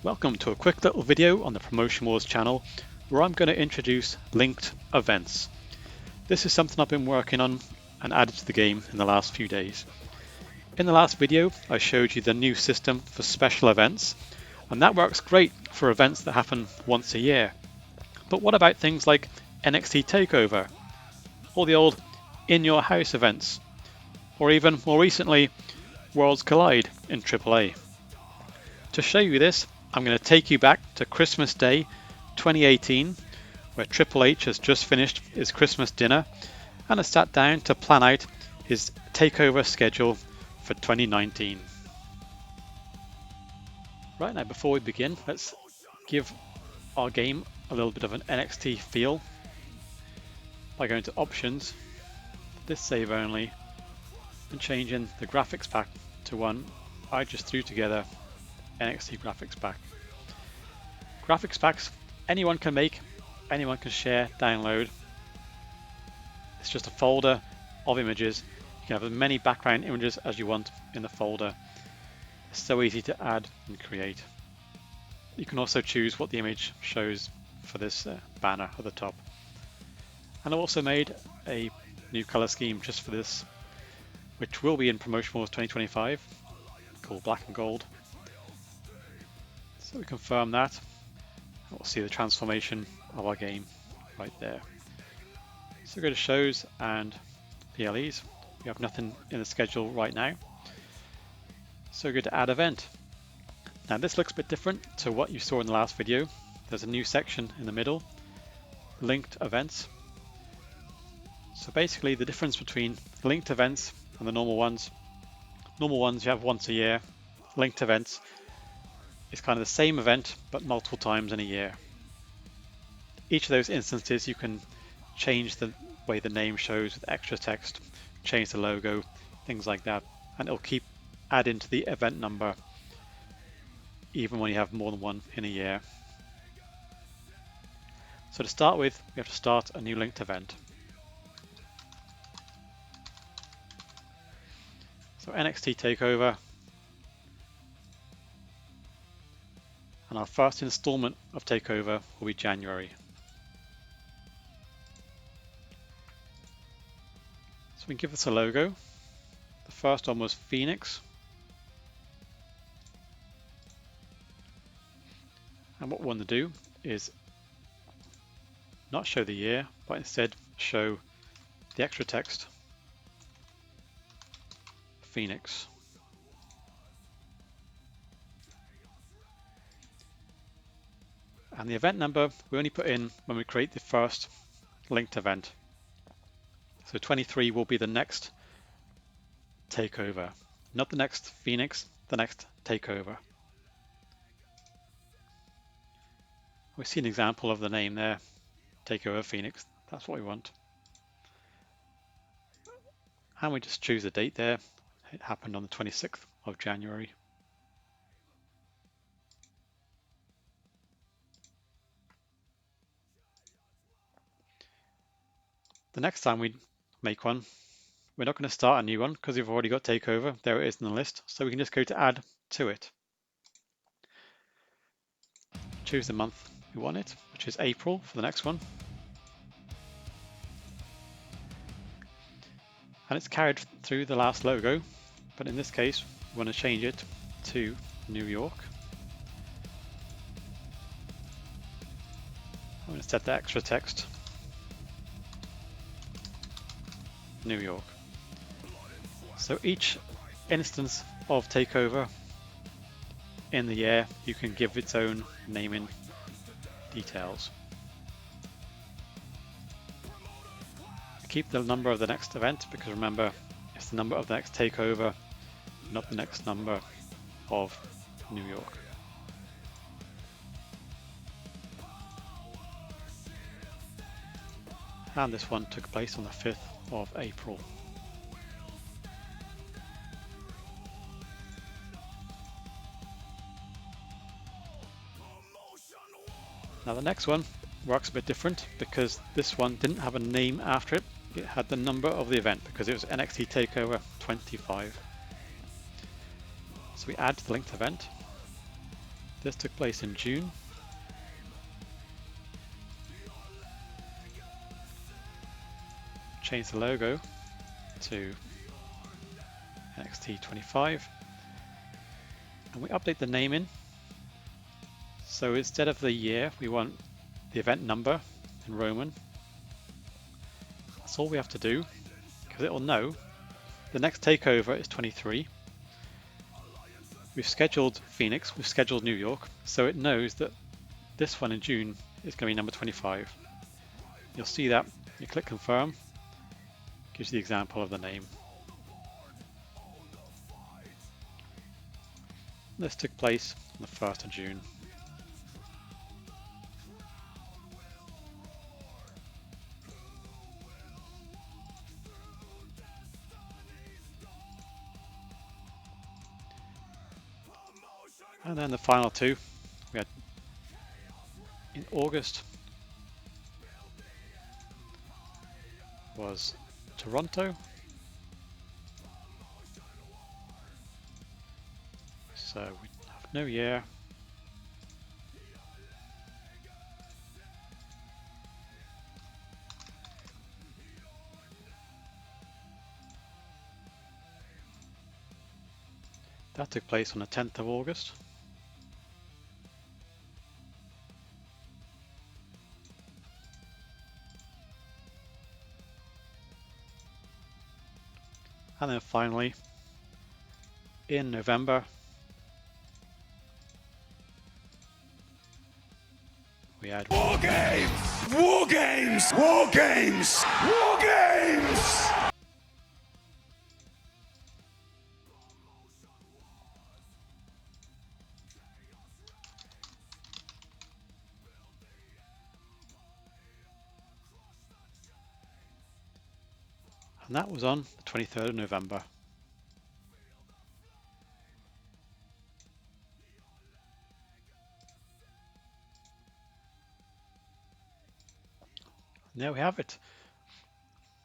Welcome to a quick little video on the Promotion Wars channel where I'm going to introduce linked events. This is something I've been working on and added to the game in the last few days. In the last video I showed you the new system for special events, and that works great for events that happen once a year. But what about things like NXT TakeOver, or the old in your house events, or even more recently Worlds Collide in AAA? To show you this, I'm going to take you back to Christmas Day 2018, where Triple H has just finished his Christmas dinner and has sat down to plan out his takeover schedule for 2019. Right now, before we begin, let's give our game a little bit of an NXT feel by going to Options, this save only, and changing the graphics pack to one I just threw together, NXT graphics pack. Graphics packs anyone can make, anyone can share, download. It's just a folder of images. You can have as many background images as you want in the folder. It's so easy to add and create. You can also choose what the image shows for this banner at the top. And I've also made a new color scheme just for this, which will be in Promotion Wars 2025, called Black and Gold. So we confirm that. We'll see the transformation of our game right there. So go to shows and PLEs. We have nothing in the schedule right now. So go to add event. Now this looks a bit different to what you saw in the last video. There's a new section in the middle, linked events. So basically the difference between linked events and the normal ones you have once a year. Linked events is kind of the same event but multiple times in a year. Each of those instances you can change the way the name shows with extra text, change the logo, things like that, and it'll keep adding to the event number even when you have more than one in a year. So to start with, we have to start a new linked event. So NXT TakeOver, and our first installment of TakeOver will be January. So we can give this a logo. The first one was Phoenix. And what we want to do is not show the year, but instead show the extra text, Phoenix. And the event number we only put in when we create the first linked event. So 23 will be the next takeover, not the next Phoenix, the next takeover. We see an example of the name there, Takeover Phoenix. That's what we want. And we just choose the date there. It happened on the 26th of January. The next time we make one, we're not going to start a new one because we've already got TakeOver. There it is in the list. So we can just go to add to it. Choose the month we want it, which is April for the next one. And it's carried through the last logo, but in this case, we want to change it to New York. I'm going to set the extra text, New York. So each instance of TakeOver in the year, you can give its own naming details. Keep the number of the next event because remember, it's the number of the next takeover, not the next number of New York. And this one took place on the 5th of April. Now the next one works a bit different because this one didn't have a name after it. It had the number of the event because it was NXT TakeOver 25. So we add the linked event. This took place in June. Change the logo to NXT 25 and we update the naming. So instead of the year, we want the event number in Roman. That's all we have to do because it will know the next takeover is 23. We've scheduled Phoenix, we've scheduled New York, so it knows that this one in June is going to be number 25. You'll see that, you click confirm, gives you the example of the name. This took place on the 1st of June. And then the final two we had in August was Toronto. So we have no year. That took place on the 10th of August. And then finally, in November, we had War Games! War Games! War Games! War Games! and that was on the 23rd of November. And there we have it.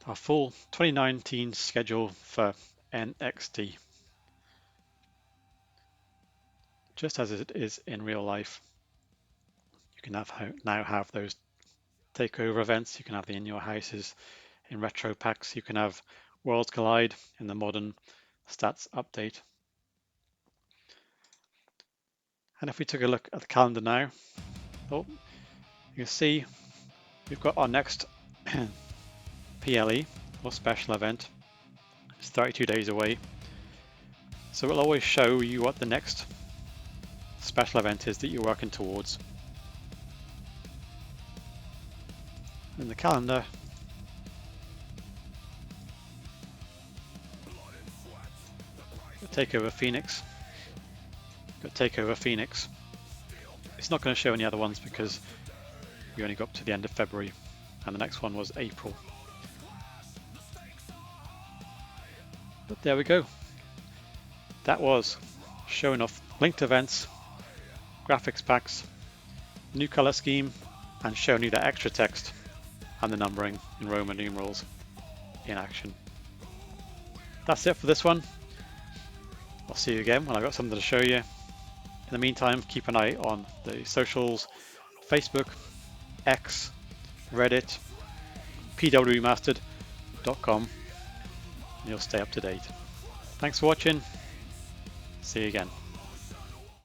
Our full 2019 schedule for NXT. Just as it is in real life. You can now have those takeover events. You can have the in your houses in retro packs. You can have Worlds Collide in the modern stats update. And if we took a look at the calendar now, you can see we've got our next PLE or special event. It's 32 days away. So it'll always show you what the next special event is that you're working towards. In the calendar, TakeOver Phoenix. Got TakeOver Phoenix. It's not going to show any other ones because we only got up to the end of February, and the next one was April. But there we go. That was showing off linked events, graphics packs, new color scheme, and showing you the extra text and the numbering in Roman numerals in action. That's it for this one. I'll see you again when I've got something to show you. In the meantime, keep an eye on the socials, Facebook, X, Reddit, PW2025.com, and you'll stay up to date. Thanks for watching. See you again.